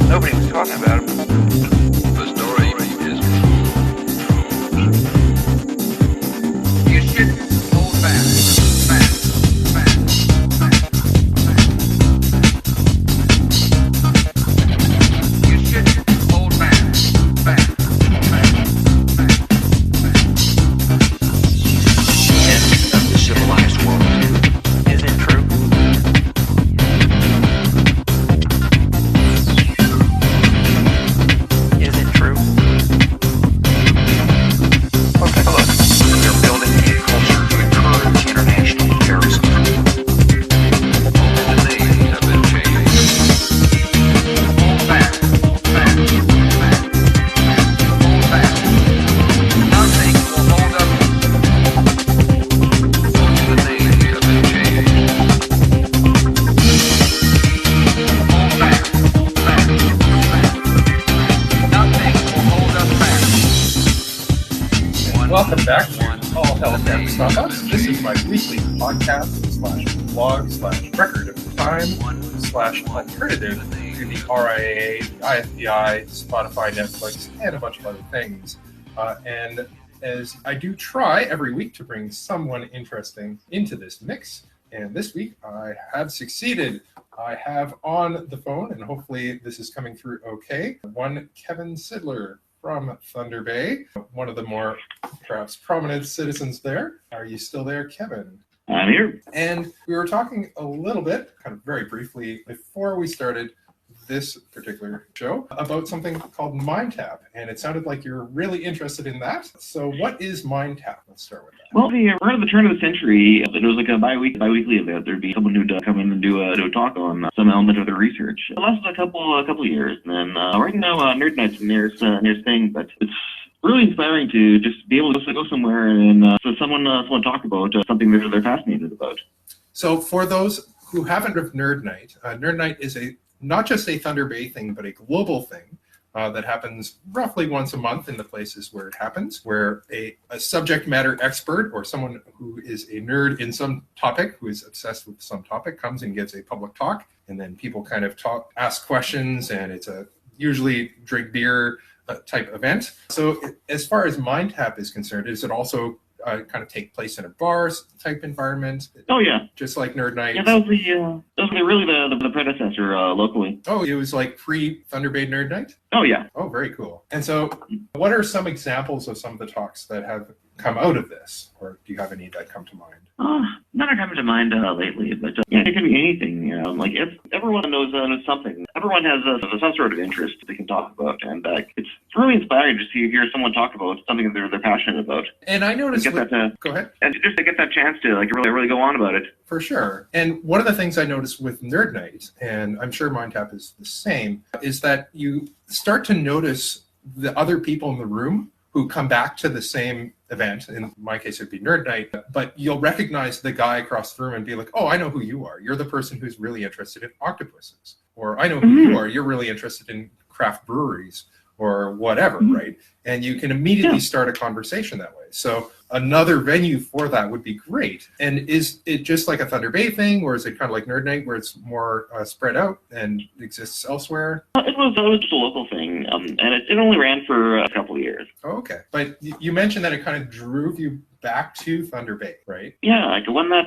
Nobody was talking about him. The story is true. You shouldn't hold back. You shouldn't hold back. End of the civilized world. Is it true? Is it true? Okay, look. They're building a culture to encourage international terrorism. The names have been changed. Hold back. Hold back. Nothing will hold us. The names have been changed. Hold back. Nothing will hold us back. Welcome back to All Hell Can Stop Us. This is my weekly podcast / blog / record of time / alternative to the RIAA, the IFBI, Spotify, Netflix, and a bunch of other things. And as I do try every week to bring someone interesting into this mix, and this week I have succeeded. I have on the phone, and hopefully this is coming through okay, one Kevin Sidler from Thunder Bay, one of the more perhaps prominent citizens there. Are you still there, Kevin? I'm here. And we were talking a little bit, kind of very briefly, before we started this particular show about something called MindTap, and it sounded like you're really interested in that. So what is MindTap? Let's start with that. Well, around the turn of the century, it was like a bi-weekly event. There'd be someone who'd come in and do a talk on some element of their research. It lasted a couple of years, and then right now, Nerd Night's nearest thing, but it's really inspiring to just be able to go somewhere and so someone talk about something that they're fascinated about. So for those who haven't heard of Nerd Night is not just a Thunder Bay thing, but a global thing that happens roughly once a month in the places where it happens, where a subject matter expert or someone who is a nerd in some topic, who is obsessed with some topic, comes and gives a public talk, and then people kind of ask questions, and it's a usually drink beer type event. So as far as MindTap is concerned, is it also kind of take place in a bar type environment? Oh yeah, just like Nerd Night. Yeah, that was really the predecessor locally. Oh, it was like pre Thunder Bay Nerd Night? Oh yeah. Oh, very cool. And so, what are some examples of some of the talks that have come out of this, or do you have any that come to mind? None are coming to mind lately, but yeah, it could be anything. Like if everyone knows something, everyone has some sort of interest they can talk about, and it's really inspiring to hear someone talk about something that they're passionate about. And I noticed. Go ahead. And just to get that chance to really go on about it. For sure. And one of the things I noticed with Nerd Night, and I'm sure MindTap is the same, is that you start to notice the other people in the room who come back to the same event. In my case, it'd be Nerd Night, but you'll recognize the guy across the room and be like, oh, I know who you are. You're the person who's really interested in octopuses. Or I know who you are. You're really interested in craft breweries or whatever, right? And you can immediately start a conversation that way. So another venue for that would be great. And is it just like a Thunder Bay thing, or is it kind of like Nerd Night where it's more spread out and exists elsewhere? It was just a local thing, and it only ran for a couple of years. Oh, okay. But you mentioned that it kind of drove you back to Thunder Bay, right? Yeah, like when that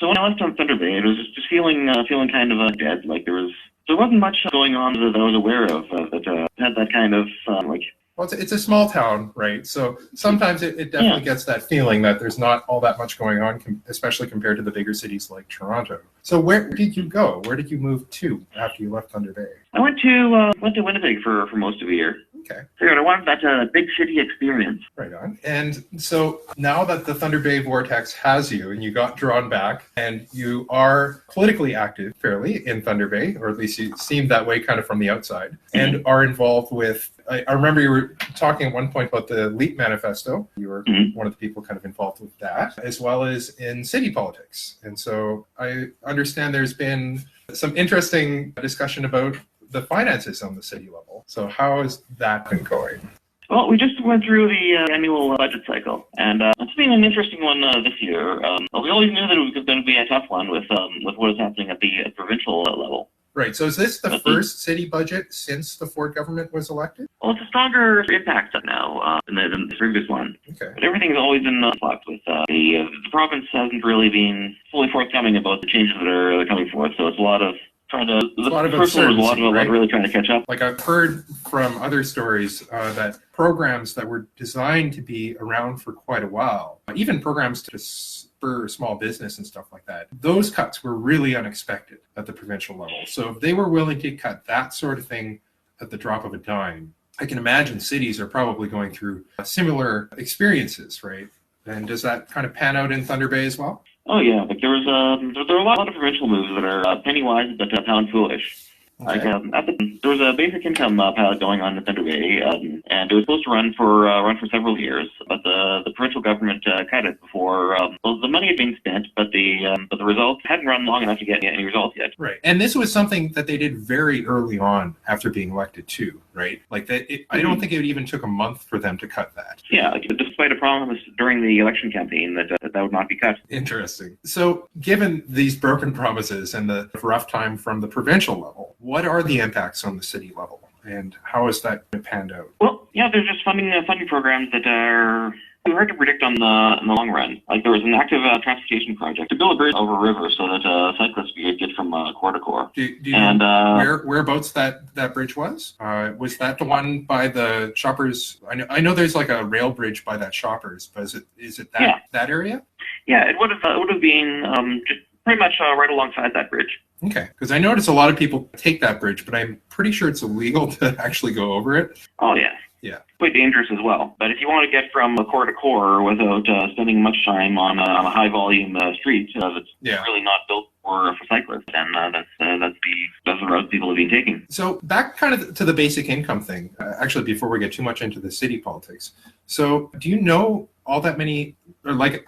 so when I left on Thunder Bay, it was just feeling kind of dead. Like there wasn't much going on that I was aware of that had that kind of Well, it's a small town, right? So sometimes it definitely gets that feeling that there's not all that much going on, especially compared to the bigger cities like Toronto. So where did you go? Where did you move to after you left Thunder Bay? I went to Winnipeg for most of a year. Okay. Figured I wanted that big city experience. Right on. And so now that the Thunder Bay Vortex has you and you got drawn back and you are politically active fairly in Thunder Bay, or at least you seem that way kind of from the outside, and are involved with, I remember you were talking at one point about the LEAP Manifesto. You were one of the people kind of involved with that, as well as in city politics. And so I understand there's been some interesting discussion about the finances on the city level. So how has that been going? Well, we just went through the annual budget cycle, and it's been an interesting one this year. We always knew that it was going to be a tough one with what is happening at the provincial level. Right. So is this the first city budget since the Ford government was elected? Well, it's a stronger impact now than the previous one. Okay. But everything's always in flux with the province hasn't really been fully forthcoming about the changes that are coming forth. So it's a lot of trying to. A lot of first one was a lot of uncertainty, right? really trying to catch up. Like I've heard from other stories that programs that were designed to be around for quite a while, even programs to spur small business and stuff like that, those cuts were really unexpected at the provincial level. So if they were willing to cut that sort of thing at the drop of a dime, I can imagine cities are probably going through similar experiences, right? And does that kind of pan out in Thunder Bay as well? Oh yeah, like there were a lot of provincial moves that are penny wise but pound foolish. Okay. Like there was a basic income pilot going on in Thunder Bay, and it was supposed to run for several years, but the provincial government cut it before. Well, the money had been spent, but the results hadn't run long enough to get any results yet. Right, and this was something that they did very early on after being elected too, right? Like that, I don't think it even took a month for them to cut that. Yeah, like, despite a promise during the election campaign that would not be cut. Interesting. So, given these broken promises and the rough time from the provincial level, what are the impacts on the city level, and how is that panned out? Well, yeah, there's just funding programs that are hard to predict in the long run. Like there was an active transportation project to build a bridge over a river so that cyclists could get from core to core. Do you know whereabouts that bridge was? Was that the one by the Shoppers? I know there's like a rail bridge by that Shoppers, but is it that area? Yeah, it would have been just pretty much right alongside that bridge. Okay, because I notice a lot of people take that bridge, but I'm pretty sure it's illegal to actually go over it. Oh yeah. Yeah. Quite dangerous as well. But if you want to get from core to core without spending much time on a high volume street that's really not built for cyclists, then that's the route people have been taking. So back kind of to the basic income thing, actually, before we get too much into the city politics. So do you know all that many, or like,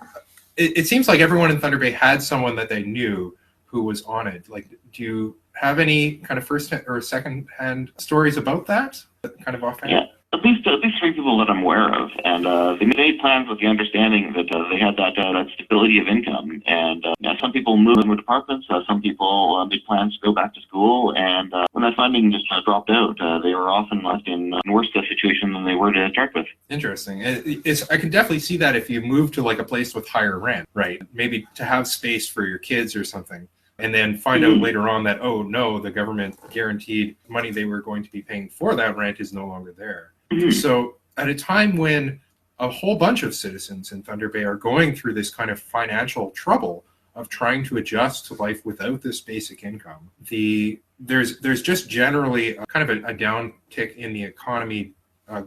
it seems like everyone in Thunder Bay had someone that they knew who was on it. Like, do you have any kind of first or second hand stories about that? Kind of offhand? Yeah. At least 3 people that I'm aware of, and they made plans with the understanding that they had that stability of income. And some people moved into apartments, some people made plans to go back to school, and when that funding just dropped out, they were often left in a worse situation than they were to start with. Interesting. I can definitely see that if you move to like a place with higher rent, right? Maybe to have space for your kids or something. And then find out later on that, oh no, the government guaranteed money they were going to be paying for that rent is no longer there. So at a time when a whole bunch of citizens in Thunder Bay are going through this kind of financial trouble of trying to adjust to life without this basic income, there's just generally a kind of a downtick in the economy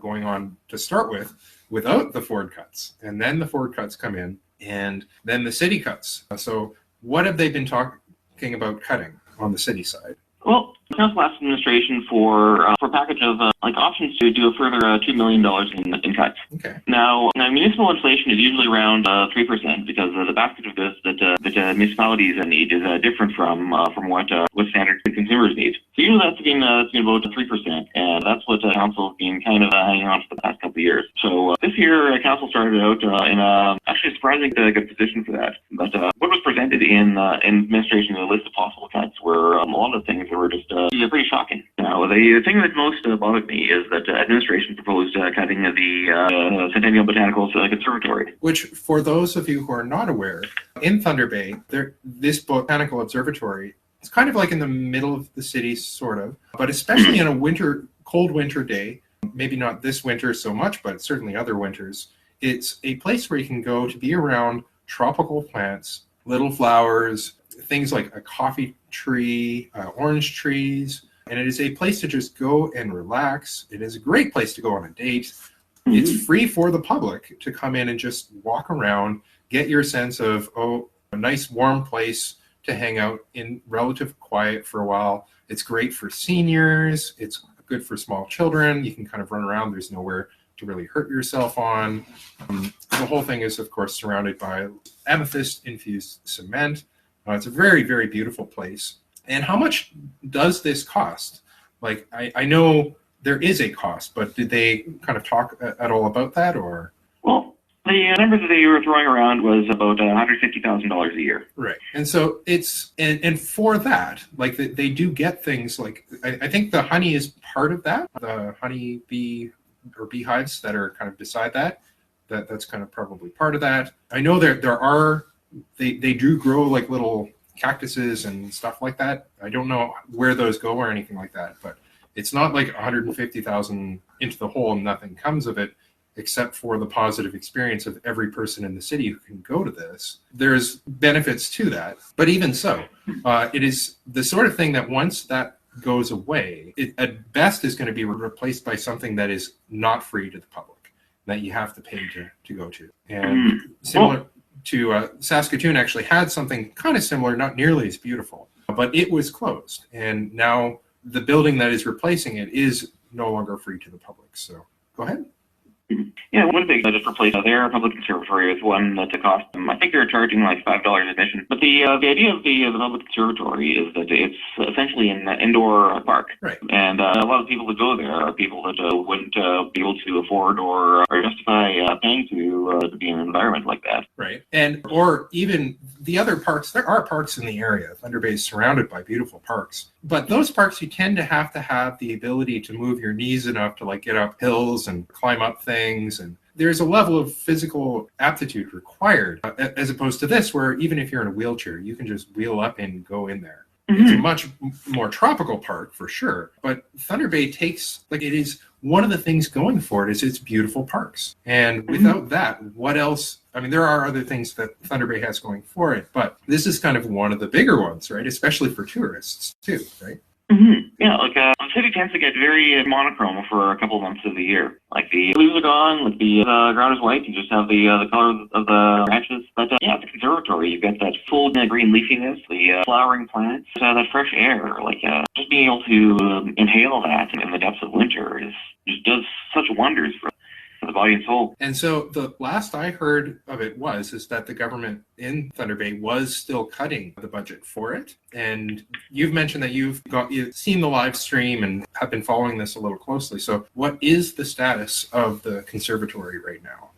going on to start with without the Ford cuts. And then the Ford cuts come in, and then the city cuts. So what have they been talking about cutting on the city side? Well, the council asked administration for a package of options to do a further $2 million in cuts. Okay. Now, municipal inflation is usually around 3% because the basket of goods that municipalities need is different from what standard consumers need. So usually that's been about 3%, and that's what council has been kind of hanging on for the past couple of years. So this year, council started out in actually a surprisingly good position for that. But what was presented in administration, the list of possible cuts were a lot of things that were just pretty shocking. Now, the thing that most bothered me is that administration proposed cutting the Centennial Botanical Conservatory. Which, for those of you who are not aware, in Thunder Bay, this botanical observatory is kind of like in the middle of the city, sort of, but especially in a cold winter day, maybe not this winter so much, but certainly other winters, it's a place where you can go to be around tropical plants, little flowers, things like a coffee tree, orange trees, and it is a place to just go and relax. It is a great place to go on a date. It's free for the public to come in and just walk around, get your sense of, a nice warm place to hang out in relative quiet for a while. It's great for seniors. It's good for small children. You can kind of run around. There's nowhere to really hurt yourself on. The whole thing is, of course, surrounded by amethyst-infused cement. It's a very, very beautiful place. And how much does this cost? Like, I know there is a cost, but did they kind of talk at all about that, or? Well, The number that they were throwing around was about $150,000 a year. Right. And so and for that, like they do get things like, I think the honey is part of that, the honey bee or beehives that are kind of beside that's kind of probably part of that. I know they do grow like little cactuses and stuff like that. I don't know where those go or anything like that, but it's not like 150,000 into the hole and nothing comes of it, except for the positive experience of every person in the city who can go to this. There's benefits to that. But even so, it is the sort of thing that once that goes away, it at best is going to be replaced by something that is not free to the public, that you have to pay to go to. And similar to Saskatoon actually had something kind of similar, not nearly as beautiful, but it was closed. And now the building that is replacing it is no longer free to the public. So go ahead. Yeah, Winnipeg just replaced their public conservatory with one that cost them, I think they're charging like $5 admission. But the idea of the public conservatory is that it's essentially an indoor park. Right. And a lot of people that go there are people that wouldn't be able to afford or justify paying to be in an environment like that. Right. And or even the other parks, there are parks in the area. Thunder Bay is surrounded by beautiful parks. But those parks, you tend to have the ability to move your knees enough to like get up hills and climb up things. And there's a level of physical aptitude required, as opposed to this, where even if you're in a wheelchair, you can just wheel up and go in there. It's a much more tropical park for sure. But Thunder Bay takes, like, it is one of the things going for it is its beautiful parks. And without that, what else? I mean, there are other things that Thunder Bay has going for it, but this is kind of one of the bigger ones, right? Especially for tourists too, right? Yeah, like the city tends to get very monochrome for a couple of months of the year. Like the leaves are gone, like the ground is white. You just have the color of the branches. But yeah, the conservatory, you've got that full green leafiness, the flowering plants, that fresh air. Like just being able to inhale that in the depths of winter just does such wonders for the body and soul. And so the last I heard of it is that the government in Thunder Bay was still cutting the budget for it. And you've mentioned that you've seen the live stream and have been following this a little closely. So what is the status of the conservatory right now?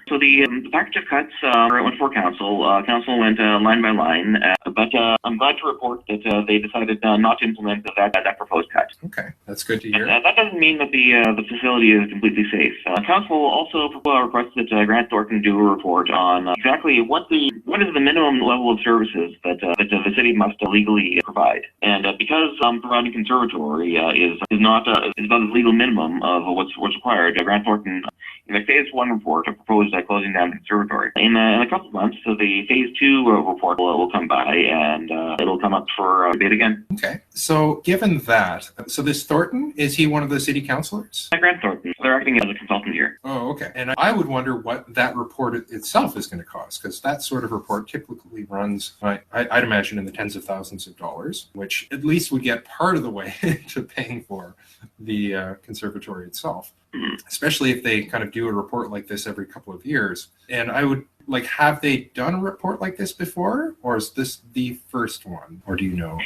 So the package of cuts went for council. Council went line by line, but I'm glad to report that they decided not to implement that proposed cut. Okay, that's good to hear. That doesn't mean that the facility is completely safe. Council also requested that Grant Thornton do a report on exactly what is the minimum level of services that the city must legally provide. And because providing conservatory is about the legal minimum of what's required, Grant Thornton in the phase 1 report proposed closing down the conservatory. In a couple of months, so the phase 2 report will come by and it'll come up for debate again. Okay. So given that, so this Thornton, is he one of the city councilors? Grant Thornton, they're acting as a consultant here. Oh, okay. And I would wonder what that report itself is going to cost, because that sort of report typically runs, I'd imagine, in the tens of thousands of dollars, which at least would get part of the way to paying for the conservatory itself, especially if they kind of do a report like this every couple of years. And I would have they done a report like this before, or is this the first one, or do you know?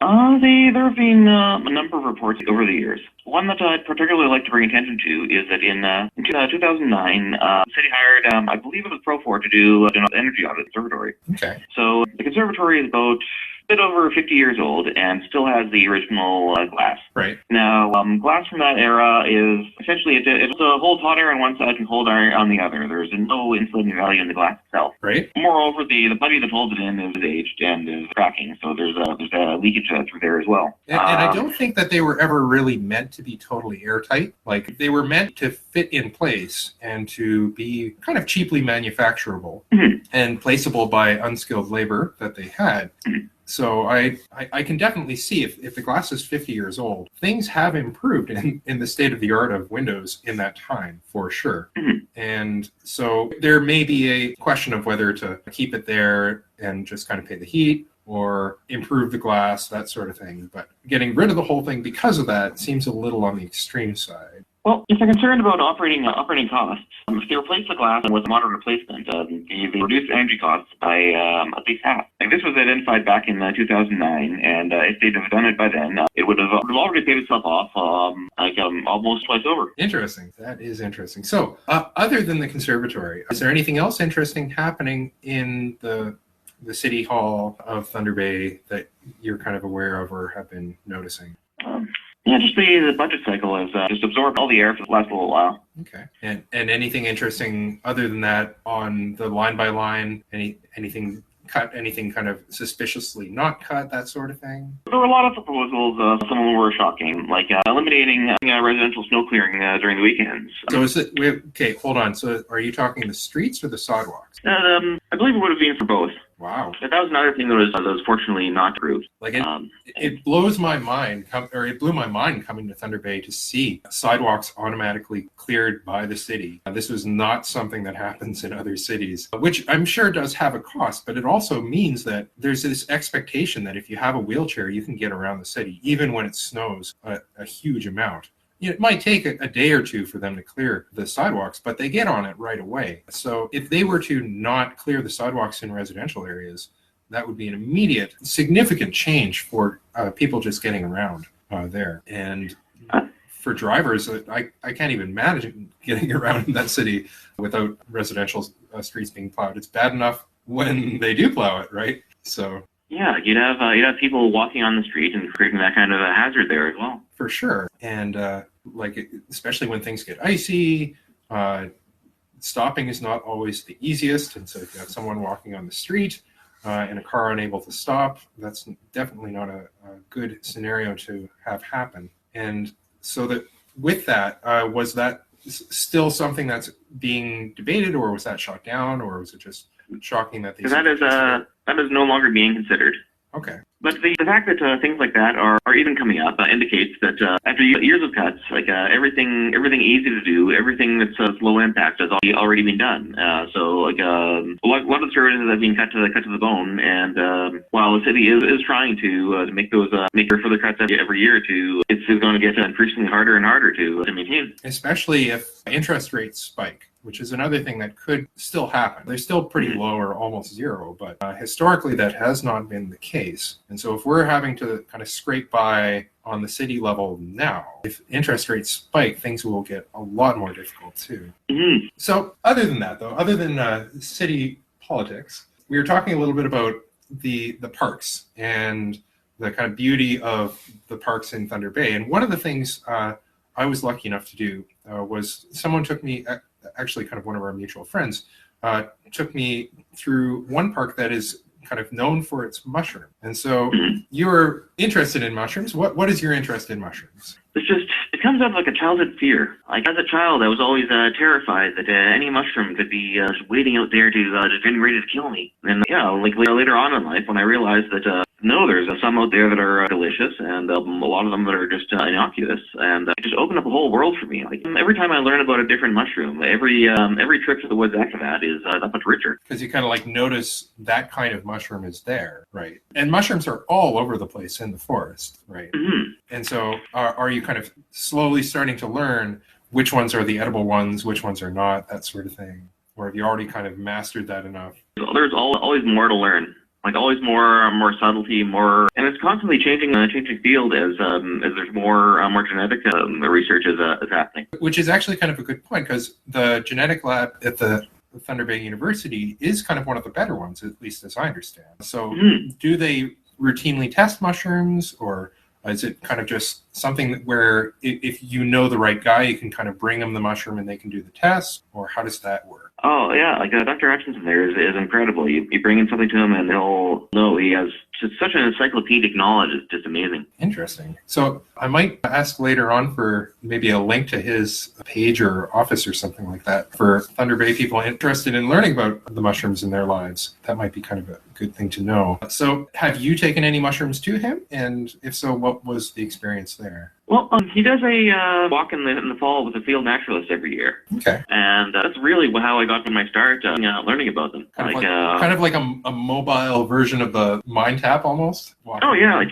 There have been a number of reports over the years. One that I'd particularly like to bring attention to is that in 2009, the city hired, I believe it was Profor, to do an energy audit of the conservatory. Okay. So the conservatory is about a bit over 50 years old and still has the original glass. Right. Now, glass from that era is essentially, it holds hot air on one side and cold air on the other. There's no insulating value in the glass itself. Right. Moreover, the putty that holds it in is aged and is cracking, so there's a leakage through there as well. And I don't think that they were ever really meant to be totally airtight. Like, they were meant to fit in place and to be kind of cheaply manufacturable and placeable by unskilled labor that they had. So I can definitely see if the glass is 50 years old, things have improved in the state of the art of windows in that time, for sure. And so there may be a question of whether to keep it there and just kind of pay the heat or improve the glass, that sort of thing. But getting rid of the whole thing because of that seems a little on the extreme side. Well, if they're concerned about operating costs, if they replace the glass with a modern replacement, they reduce energy costs by at least half. Like this was identified back in 2009, and if they'd have done it by then, it would have already paid itself off almost twice over. Interesting. That is interesting. So, other than the conservatory, is there anything else interesting happening in the City Hall of Thunder Bay that you're kind of aware of or have been noticing? Yeah, just the budget cycle has just absorbed all the air for the last little while. Okay. And anything interesting other than that on the line by line? Anything cut? Anything kind of suspiciously not cut? That sort of thing. There were a lot of proposals. Some of them were shocking, like eliminating residential snow clearing during the weekends. So is it? Okay, hold on. So are you talking the streets or the sidewalks? I believe it would have been for both. Wow. But that was another thing that was fortunately not approved. Like it blows my mind, it blew my mind coming to Thunder Bay to see sidewalks automatically cleared by the city. This was not something that happens in other cities, which I'm sure does have a cost, but it also means that there's this expectation that if you have a wheelchair, you can get around the city, even when it snows a huge amount. It might take a day or two for them to clear the sidewalks, but they get on it right away. So if they were to not clear the sidewalks in residential areas, that would be an immediate, significant change for people just getting around there. And for drivers, I can't even imagine getting around in that city without residential streets being plowed. It's bad enough when they do plow it, right? So yeah, you'd have people walking on the street and creating that kind of a hazard there as well. For sure. And especially when things get icy, stopping is not always the easiest. And so if you have someone walking on the street in a car unable to stop, that's definitely not a good scenario to have happen. And so that with that, was that still something that's being debated, or was that shot down, or was it just shocking that that is no longer being considered? Okay. But the fact that things like that are even coming up indicates that after years of cuts, like everything easy to do, everything that's low impact has already been done. So like a lot of services have been cut to the bone, and while the city is trying to make further cuts every year or two, it's going to get increasingly harder and harder to maintain. Especially if interest rates spike, which is another thing that could still happen. They're still pretty low or almost zero, but historically that has not been the case. And so if we're having to kind of scrape by on the city level now, if interest rates spike, things will get a lot more difficult too. Mm-hmm. So other than that, though, other than city politics, we were talking a little bit about the parks and the kind of beauty of the parks in Thunder Bay. And one of the things I was lucky enough to do was someone took me, actually kind of one of our mutual friends, took me through one park that is kind of known for its mushroom. And so you're interested in mushrooms. What is your interest in mushrooms? It comes out of like a childhood fear. Like as a child, I was always terrified that any mushroom could be waiting out there to getting ready to kill me. And like later on in life, when I realized that no, there's some out there that are delicious, and a lot of them that are just innocuous, and it just opened up a whole world for me. Like every time I learn about a different mushroom, every trip to the woods after that is that much richer. Because you kind of like notice that kind of mushroom is there, right? And mushrooms are all over the place in the forest, right? Mm-hmm. And so are you kind of slowly starting to learn which ones are the edible ones, which ones are not, that sort of thing? Or have you already kind of mastered that enough? There's always more to learn. Like always more subtlety, and it's constantly changing field as there's more genetic research is happening. Which is actually kind of a good point, because the genetic lab at the Thunder Bay University is kind of one of the better ones, at least as I understand. So do they routinely test mushrooms, or is it kind of just something where if you know the right guy, you can kind of bring them the mushroom and they can do the test, or how does that work? Oh, yeah, like Dr. Hutchinson there is incredible. You bring in something to him and he'll know. He has just such an encyclopedic knowledge. It's just amazing. Interesting. So I might ask later on for maybe a link to his page or office or something like that for Thunder Bay people interested in learning about the mushrooms in their lives. That might be kind of a good thing to know. So have you taken any mushrooms to him? And if so, what was the experience there? Well, he does a walk in the fall with a field naturalist every year. Okay. And that's really how I got my start learning about them. Kind of like a mobile version of the Mind tap almost? Oh yeah, like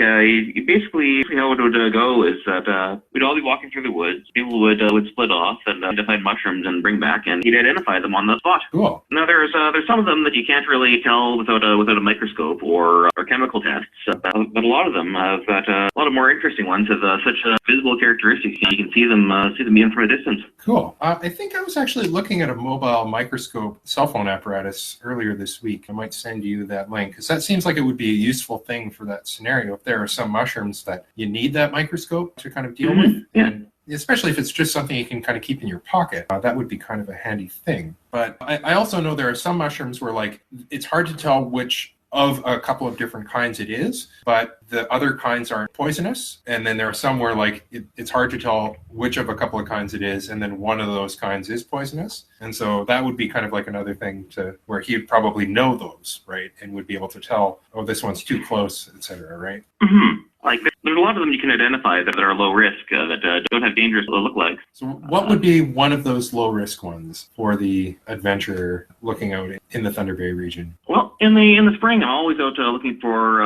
basically how it would go is that we'd all be walking through the woods. People would split off and find mushrooms and bring back, and he'd identify them on the spot. Cool. Now there's some of them that you can't really tell without a microscope or chemical tests, but a lot of them have got a lot of more interesting ones have such visible characteristics. You can see them even from a distance. Cool. I think I was actually looking at a mobile microscope cell phone apparatus earlier this week. I might send you that link because that seems like it would be a useful thing for that scenario. If there are some mushrooms that you need that microscope to kind of deal with, Yeah. and especially if it's just something you can kind of keep in your pocket, that would be kind of a handy thing. But I also know there are some mushrooms where like it's hard to tell which of a couple of different kinds it is, but the other kinds aren't poisonous. And then there are some where like it's hard to tell which of a couple of kinds it is, and then one of those kinds is poisonous. And so that would be kind of like another thing to where he'd probably know those, right? And would be able to tell, oh, this one's too close, etc., right? Mm-hmm. Like there's a lot of them you can identify that are low risk, that don't have dangerous lookalikes. So what would be one of those low risk ones for the adventurer looking out in the Thunder Bay region? Well, in the spring, I'm always out looking for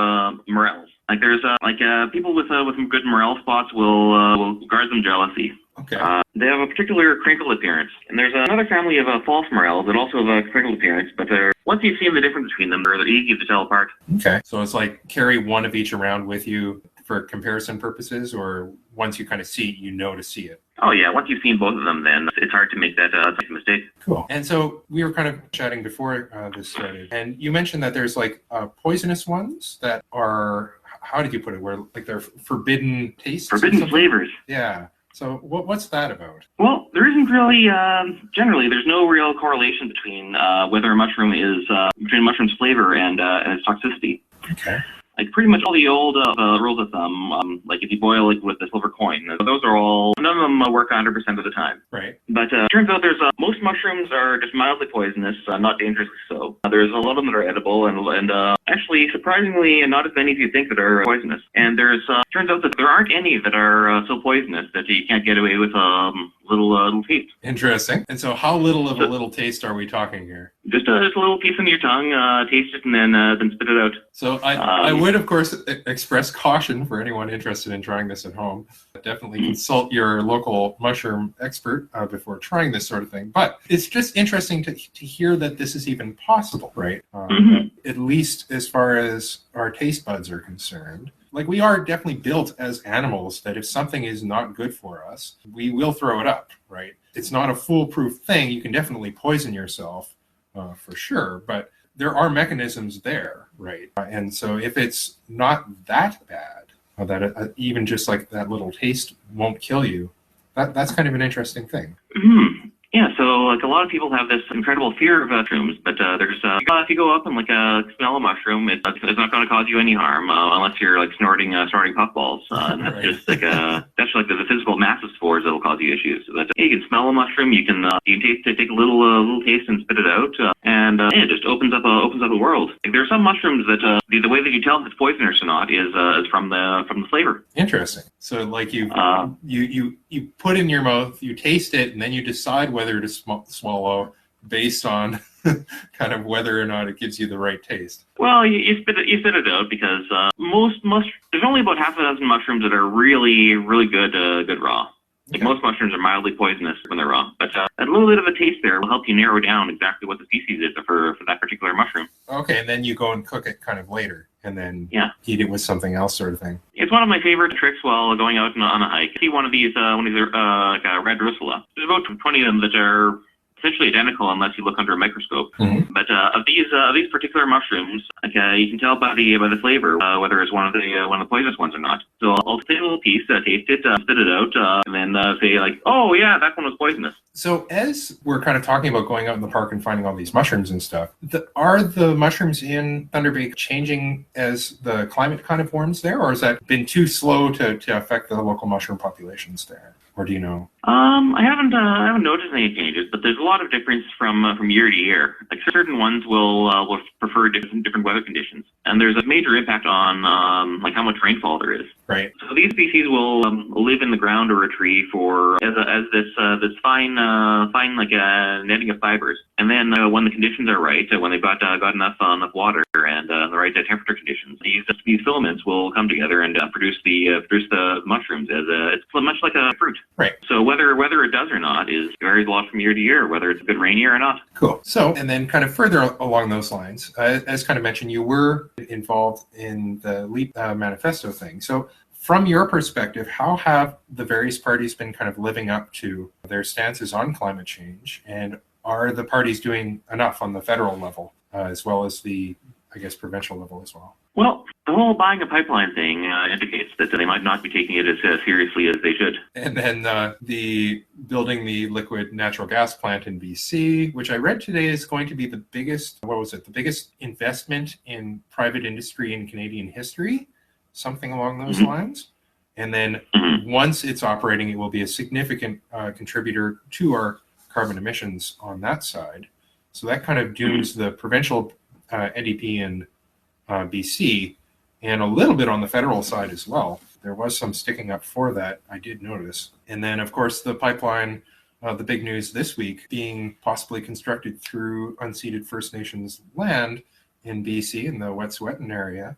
morels. Like there's people with some good morel spots will guard them jealousy. Okay. They have a particular crinkled appearance, and there's another family of false morels that also have a crinkled appearance, but once you've seen the difference between them, they're easy to tell apart. Okay. So it's like carry one of each around with you for comparison purposes, or once you kind of see, you know to see it? Oh yeah, once you've seen both of them, then it's hard to make that mistake. Cool. And so we were kind of chatting before this started, and you mentioned that there's like poisonous ones that are, how did you put it, where like they're forbidden tastes? Forbidden flavors. Yeah. So what's that about? Well, there isn't really, generally, there's no real correlation between whether a mushroom is, between a mushroom's flavor and its toxicity. Okay. Like pretty much all the old rules of thumb, like if you boil it with a silver coin, those are all, none of them work 100% of the time. Right. But turns out there's, most mushrooms are just mildly poisonous, not dangerously so. There's a lot of them that are edible and actually, surprisingly, not as many as you think that are poisonous. And there's, turns out that there aren't any that are so poisonous that you can't get away with little taste. Interesting. And so how little of a little taste are we talking here? Just a little piece in your tongue, taste it, and then spit it out. So I would, of course, express caution for anyone interested in trying this at home. Definitely consult your local mushroom expert before trying this sort of thing. But it's just interesting to hear that this is even possible, right? At least as far as our taste buds are concerned. Like we are definitely built as animals that if something is not good for us, we will throw it up, right? It's not a foolproof thing. You can definitely poison yourself for sure, but there are mechanisms there, right? And so if it's not that bad, that even just like that little taste won't kill you, that's kind of an interesting thing. Mm-hmm. Yeah, so like a lot of people have this incredible fear of mushrooms, but there's if you go up and like smell a mushroom, it's not going to cause you any harm unless you're like snorting puffballs, and that's just like that's like the physical massive spores that will cause you issues. But you can smell a mushroom, you can taste it, take a little taste and spit it out, and it just opens up a world. Like, there are some mushrooms that the way that you tell if it's poisonous or not is from the flavor. Interesting. So like you put in your mouth, you taste it, and then you decide whether to swallow based on kind of whether or not it gives you the right taste. Well, you spit it out because there's only about half a dozen mushrooms that are really, really good raw. Like most mushrooms are mildly poisonous when they're raw, but a little bit of a taste there will help you narrow down exactly what the species is for that particular mushroom. Okay, and then you go and cook it kind of later, and then eat it with something else, sort of thing. It's one of my favorite tricks while going out on a hike. See one of these like a red drusilla. There's about 20 of them that are essentially identical unless you look under a microscope. Mm-hmm. But of these particular mushrooms, like you can tell by the flavor whether it's one of the poisonous ones or not. So I'll take a little piece, taste it, spit it out, and then say like, oh yeah, that one was poisonous. So as we're kind of talking about going out in the park and finding all these mushrooms and stuff, are the mushrooms in Thunder Bay changing as the climate kind of warms there, or has that been too slow to affect the local mushroom populations there? Or do you know? I haven't noticed any changes, but there's a lot of difference from year to year. Like certain ones will prefer different weather conditions, and there's a major impact on like how much rainfall there is. Right. So these species will live in the ground or a tree for as this fine like netting of fibers, and then when the conditions are right, when they've got enough water and the right temperature conditions, these filaments will come together and produce the mushrooms as it's much like a fruit. Right. So whether it does or not varies a lot from year to year, whether it's a good rain year or not. Cool. So, and then kind of further along those lines, as kind of mentioned, you were involved in the LEAP manifesto thing. So from your perspective, how have the various parties been kind of living up to their stances on climate change? And are the parties doing enough on the federal level as well as the, I guess, provincial level as well? Well, the whole buying a pipeline thing indicates that they might not be taking it as seriously as they should. And then the building the liquid natural gas plant in BC, which I read today is going to be the biggest, the biggest investment in private industry in Canadian history, something along those lines. And then once it's operating, it will be a significant contributor to our carbon emissions on that side. So that kind of dooms the provincial NDP in BC, and a little bit on the federal side as well. There was some sticking up for that, I did notice. And then, of course, the pipeline, the big news this week, being possibly constructed through unceded First Nations land in BC in the Wet'suwet'en area.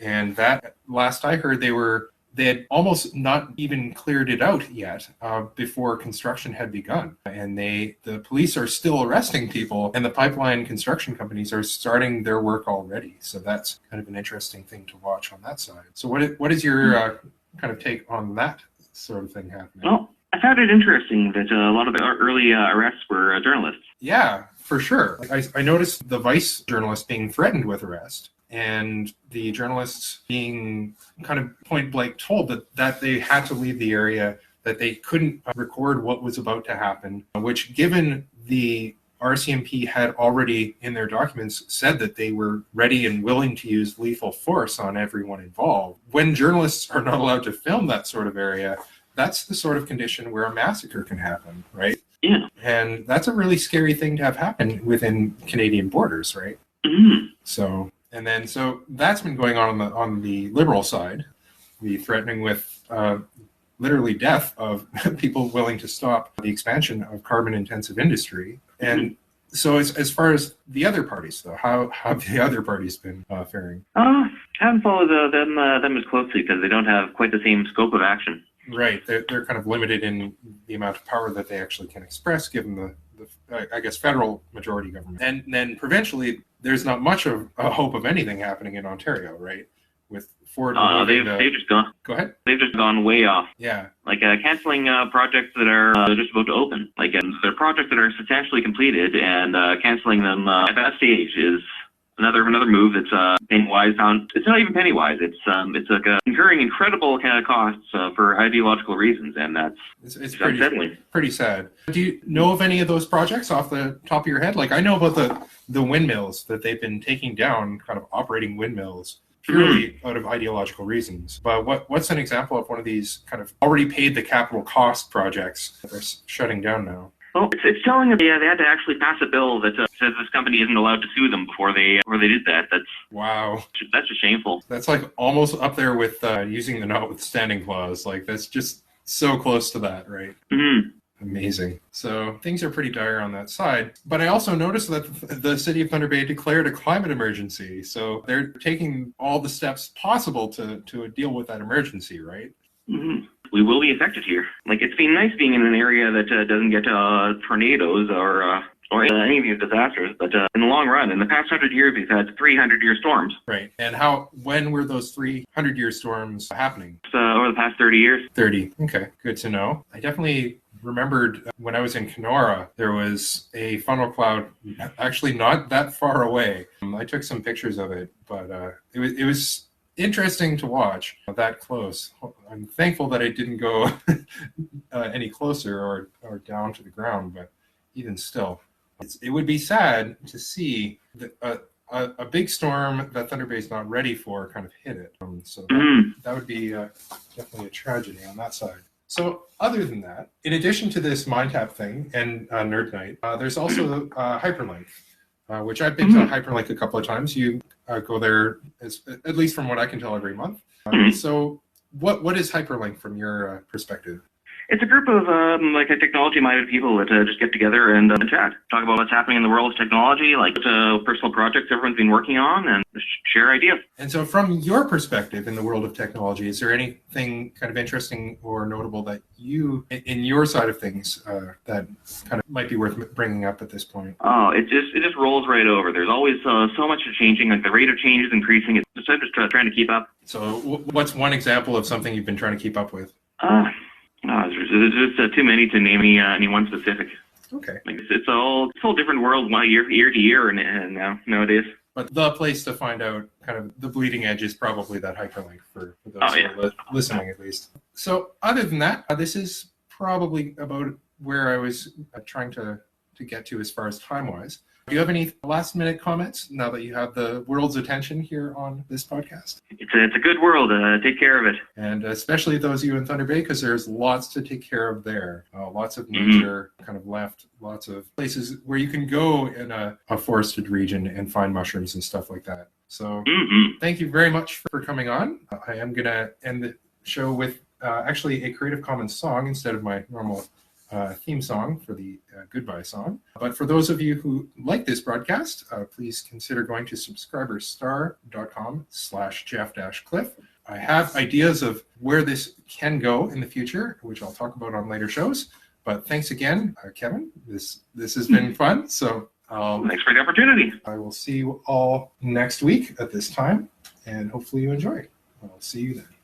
And that, last I heard, they had almost not even cleared it out yet before construction had begun. And the police are still arresting people, and the pipeline construction companies are starting their work already. So that's kind of an interesting thing to watch on that side. So what is your kind of take on that sort of thing happening? Well, I found it interesting that a lot of the early arrests were journalists. Yeah, for sure. I noticed the Vice journalist being threatened with arrest, and the journalists being kind of point blank told that they had to leave the area, that they couldn't record what was about to happen, which, given the RCMP had already in their documents said that they were ready and willing to use lethal force on everyone involved. When journalists are not allowed to film that sort of area, that's the sort of condition where a massacre can happen, right? Yeah. And that's a really scary thing to have happen within Canadian borders, right? Mm-hmm. So that's been going on the Liberal side, the threatening with literally death of people willing to stop the expansion of carbon-intensive industry. And so as far as the other parties, though, how have the other parties been faring? I haven't followed them as closely because they don't have quite the same scope of action. Right. They're kind of limited in the amount of power that they actually can express, given the I guess, federal majority government. And then provincially, there's not much of a hope of anything happening in Ontario, right? With Ford. They've just gone. Go ahead. They've just gone way off. Yeah. Like canceling projects that are just about to open. Like they're projects that are substantially completed, and canceling them at that stage is another move that's penny wise. It's not even penny wise. It's like incurring incredible kind of costs for ideological reasons, and that's it's pretty sad. Do you know of any of those projects off the top of your head? Like, I know about the windmills that they've been taking down, kind of operating windmills purely out of ideological reasons. But what's an example of one of these kind of already paid the capital cost projects that they're shutting down now? Well, it's telling them they had to actually pass a bill that says this company isn't allowed to sue them before they did that. That's just shameful. That's like almost up there with using the notwithstanding clause. Like, that's just so close to that, right? Mm-hmm. Amazing. So things are pretty dire on that side. But I also noticed that the city of Thunder Bay declared a climate emergency. So they're taking all the steps possible to deal with that emergency, right? Mm-hmm. We will be affected here. Like, it's been nice being in an area that doesn't get tornadoes or any of these disasters, but in the long run, in the past 100 years, we've had 300-year storms. Right. And when were those 300-year storms happening? Over the past 30 years. 30. Okay, good to know. I definitely remembered when I was in Kenora, there was a funnel cloud actually not that far away. I took some pictures of it, but it was interesting to watch that close. I'm thankful that I didn't go any closer or down to the ground, but even still, it would be sad to see a big storm that Thunder Bay is not ready for kind of hit it. So that would be definitely a tragedy on that side. So other than that, in addition to this MindTap thing and Nerd Night, there's also Hyperlink, which I've been to Hyperlink a couple of times. You go there, at least from what I can tell, every month. So what is Hyperlink from your perspective? It's a group of like technology-minded people that just get together and chat, talk about what's happening in the world of technology, like personal projects everyone's been working on, and share ideas. And so from your perspective in the world of technology, is there anything kind of interesting or notable that you, in your side of things, that kind of might be worth bringing up at this point? Oh, it just rolls right over. There's always so much changing. Like the rate of change is increasing. It's just trying to keep up. So what's one example of something you've been trying to keep up with? There's just too many to name any one specific. Okay. Like it's a whole different world year to year and nowadays. But the place to find out kind of the bleeding edge is probably that hyperlink for those who are listening, at least. So other than that, this is probably about where I was trying to get to as far as time-wise. Do you have any last-minute comments now that you have the world's attention here on this podcast? It's a good world. Take care of it. And especially those of you in Thunder Bay, because there's lots to take care of there. Lots of nature kind of left, lots of places where you can go in a forested region and find mushrooms and stuff like that. So thank you very much for coming on. I am going to end the show with actually a Creative Commons song instead of my normal theme song for the goodbye song. But for those of you who like this broadcast, please consider going to subscriberstar.com/Jeff-Cliff. I have ideas of where this can go in the future, which I'll talk about on later shows. But thanks again, Kevin. This has been fun. So thanks for the opportunity. I will see you all next week at this time, and hopefully you enjoy. I'll see you then.